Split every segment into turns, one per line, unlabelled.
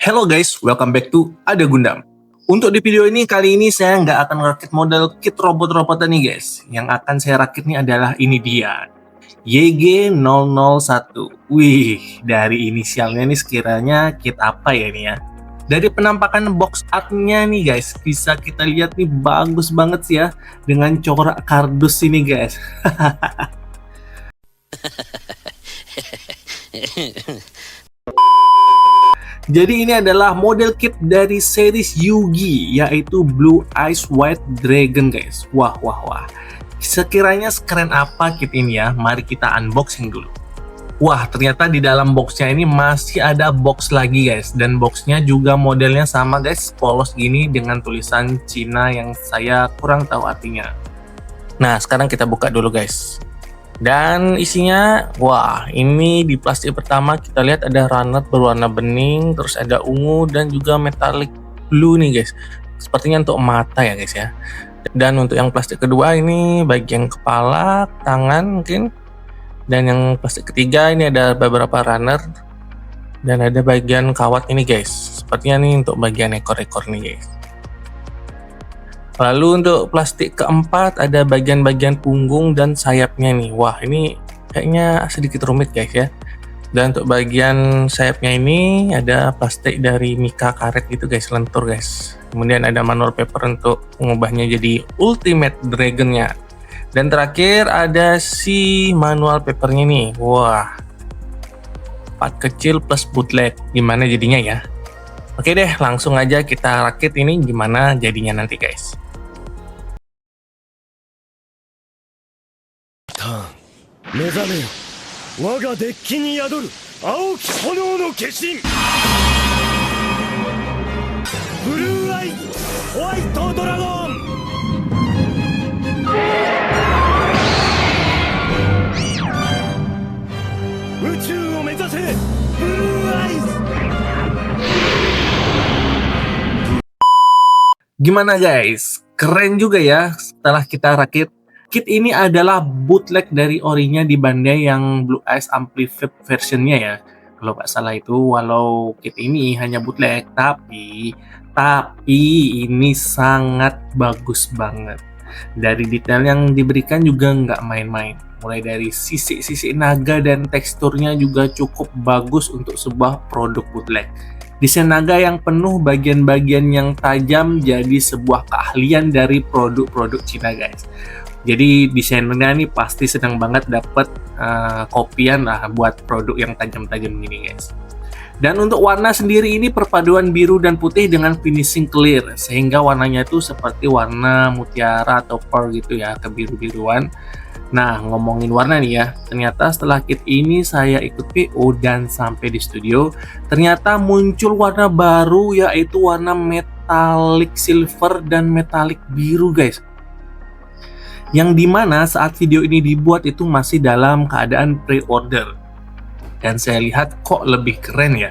Hello guys, welcome back to Ada Gundam. Untuk di video ini, kali ini saya nggak akan ngerakit model kit robot-robotan nih guys. Yang akan saya rakit nih adalah ini dia, YG001. Wih, dari inisialnya nih sekiranya kit apa ya ini ya. Dari penampakan box artnya nih guys, bisa kita lihat nih bagus banget sih ya. Dengan corak kardus ini guys. Jadi ini adalah model kit dari series Yugi, yaitu Blue Eyes White Dragon guys. Wah. Sekiranya sekeren apa kit ini ya? Mari kita unboxing dulu. Wah, ternyata di dalam boxnya ini masih ada box lagi guys. Dan boxnya juga modelnya sama guys, polos gini dengan tulisan Cina yang saya kurang tahu artinya. Nah, sekarang kita buka dulu guys. Dan isinya, wah, ini di plastik pertama kita lihat ada runner berwarna bening, terus ada ungu dan juga metallic blue nih guys. Sepertinya untuk mata ya guys ya. Dan untuk yang plastik kedua ini bagian kepala, tangan mungkin. Dan yang plastik ketiga ini ada beberapa runner dan ada bagian kawat ini guys. Sepertinya nih untuk bagian ekor-ekor nih guys. Lalu untuk plastik keempat ada bagian-bagian punggung dan sayapnya nih. Wah, ini kayaknya sedikit rumit guys ya. Dan untuk bagian sayapnya ini ada plastik dari mika karet gitu guys, lentur guys. Kemudian ada manual paper untuk mengubahnya jadi Ultimate Dragon-nya. Dan terakhir ada si manual papernya nih. Wah, part kecil plus bootleg. Gimana jadinya ya? Oke deh, langsung aja kita rakit ini gimana jadinya nanti guys.
目覚めよ、我がデッキに宿る青き炎の化身、ブルーアイホワイトドラゴン。宇宙を目指せブルーアイズ。
Gimana guys? Keren juga ya setelah kita rakit. Kit ini adalah bootleg dari orinya di Bandai yang Blue Eyes Amplified versionnya ya. Kalau nggak salah itu, walau kit ini hanya bootleg, tapi ini sangat bagus banget. Dari detail yang diberikan juga nggak main-main. Mulai dari sisi-sisi naga dan teksturnya juga cukup bagus untuk sebuah produk bootleg. Desain naga yang penuh bagian-bagian yang tajam jadi sebuah keahlian dari produk-produk Cina guys. Jadi desainernya nih pasti senang banget dapat kopian lah buat produk yang tajam-tajam gini guys. Dan untuk warna sendiri ini perpaduan biru dan putih dengan finishing clear, sehingga warnanya itu seperti warna mutiara atau pearl gitu ya, kebiru-biruan. Nah, ngomongin warna nih ya, ternyata setelah kit ini saya ikut PO dan sampai di studio, ternyata muncul warna baru yaitu warna metallic silver dan metallic biru guys. Yang dimana saat video ini dibuat itu masih dalam keadaan pre-order. Dan saya lihat kok lebih keren ya.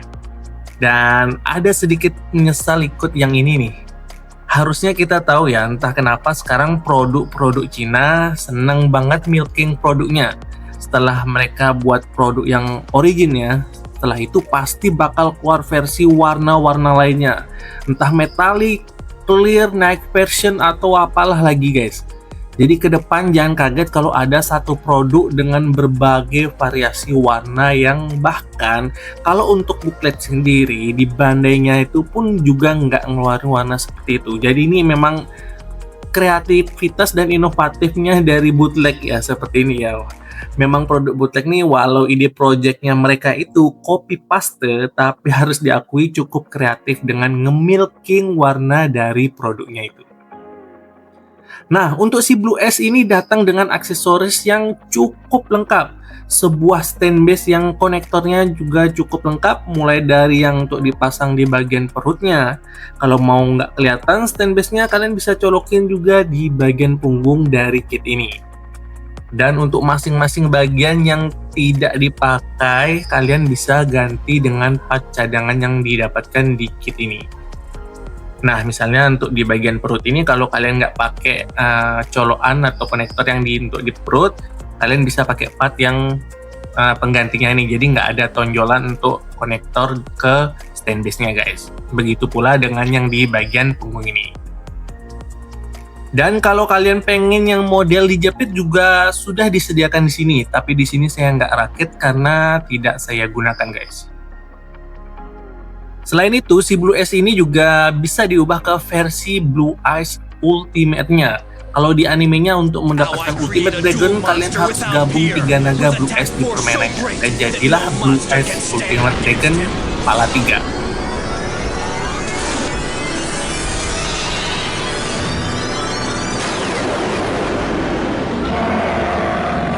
Dan ada sedikit menyesal ikut yang ini nih. Harusnya kita tahu ya, entah kenapa sekarang produk-produk Cina seneng banget milking produknya. Setelah mereka buat produk yang origin ya, setelah itu pasti bakal keluar versi warna-warna lainnya. Entah metallic, clear, night version, atau apalah lagi guys. Jadi ke depan jangan kaget kalau ada satu produk dengan berbagai variasi warna yang bahkan kalau untuk booklet sendiri di Bandainya itu pun juga nggak ngeluarin warna seperti itu. Jadi ini memang kreativitas dan inovatifnya dari bootleg ya seperti ini ya. Memang produk bootleg nih walau ide projectnya mereka itu copy paste, tapi harus diakui cukup kreatif dengan nge-milking warna dari produknya itu. Nah, untuk si Blue Eyes ini datang dengan aksesoris yang cukup lengkap. Sebuah stand base yang konektornya juga cukup lengkap, mulai dari yang untuk dipasang di bagian perutnya. Kalau mau nggak kelihatan stand base-nya, kalian bisa colokin juga di bagian punggung dari kit ini. Dan untuk masing-masing bagian yang tidak dipakai, kalian bisa ganti dengan part cadangan yang didapatkan di kit ini. Nah, misalnya untuk di bagian perut ini, kalau kalian nggak pakai colokan atau konektor yang untuk di perut, kalian bisa pakai part yang penggantinya ini. Jadi nggak ada tonjolan untuk konektor ke stand base-nya guys. Begitu pula dengan yang di bagian punggung ini. Dan kalau kalian pengen yang model dijepit juga sudah disediakan di sini, tapi di sini saya nggak rakit karena tidak saya gunakan guys. Selain itu, si Blue Eyes ini juga bisa diubah ke versi Blue Eyes Ultimate-nya. Kalau di animenya untuk mendapatkan Ultimate Dragon, kalian harus gabung 3 naga Blue Eyes di permainannya. Dan jadilah Blue Eyes Ultimate Dragon kepala 3.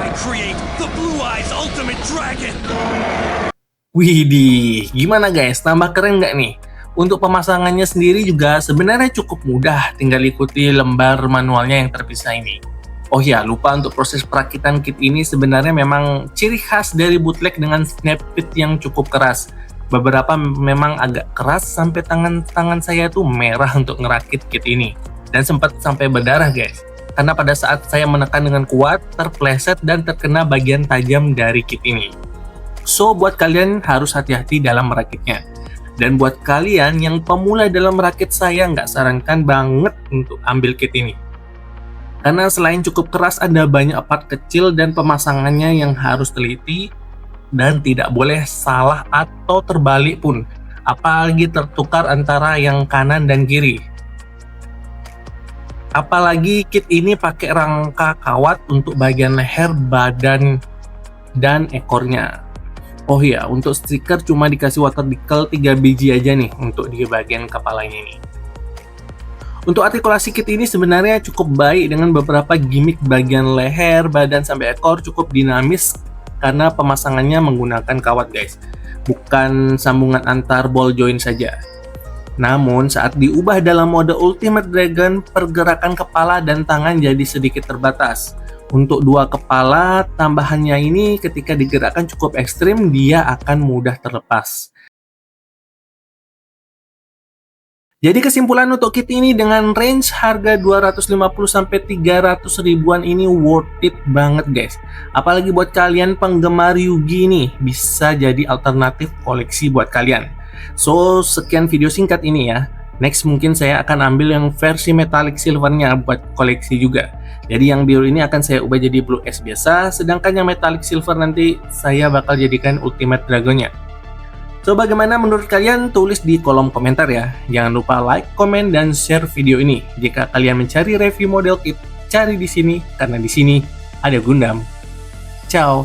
I create the Blue Eyes Ultimate Dragon.
Widih, gimana guys? Tambah keren nggak nih? Untuk pemasangannya sendiri juga sebenarnya cukup mudah, tinggal ikuti lembar manualnya yang terpisah ini. Oh ya, lupa untuk proses perakitan kit ini sebenarnya memang ciri khas dari bootleg dengan snap fit yang cukup keras. Beberapa memang agak keras sampai tangan saya tuh merah untuk ngerakit kit ini. Dan sempat sampai berdarah guys. Karena pada saat saya menekan dengan kuat, terpleset dan terkena bagian tajam dari kit ini. So, buat kalian harus hati-hati dalam merakitnya. Dan buat kalian yang pemula dalam merakit, saya nggak sarankan banget untuk ambil kit ini. Karena selain cukup keras, ada banyak part kecil dan pemasangannya yang harus teliti dan tidak boleh salah atau terbalik pun. Apalagi tertukar antara yang kanan dan kiri. Apalagi kit ini pakai rangka kawat untuk bagian leher, badan, dan ekornya. Oh iya, untuk stiker cuma dikasih water decal 3 biji aja nih untuk di bagian kepalanya ini. Untuk artikulasi kit ini sebenarnya cukup baik dengan beberapa gimmick bagian leher, badan, sampai ekor cukup dinamis karena pemasangannya menggunakan kawat guys, bukan sambungan antar ball joint saja. Namun saat diubah dalam mode Ultimate Dragon, pergerakan kepala dan tangan jadi sedikit terbatas. Untuk 2 kepala, tambahannya ini ketika digerakkan cukup ekstrim, dia akan mudah terlepas. Jadi kesimpulan untuk kit ini dengan range harga 250-300 ribuan ini worth it banget guys. Apalagi buat kalian penggemar Yugi nih, bisa jadi alternatif koleksi buat kalian. So, sekian video singkat ini ya. Next mungkin saya akan ambil yang versi metallic silvernya buat koleksi juga. Jadi yang biru ini akan saya ubah jadi Blue Eyes biasa, sedangkan yang metallic silver nanti saya bakal jadikan Ultimate Dragonnya. So bagaimana menurut kalian? Tulis di kolom komentar ya. Jangan lupa like, komen, dan share video ini. Jika kalian mencari review model kit, cari di sini karena di sini ada Gundam. Ciao.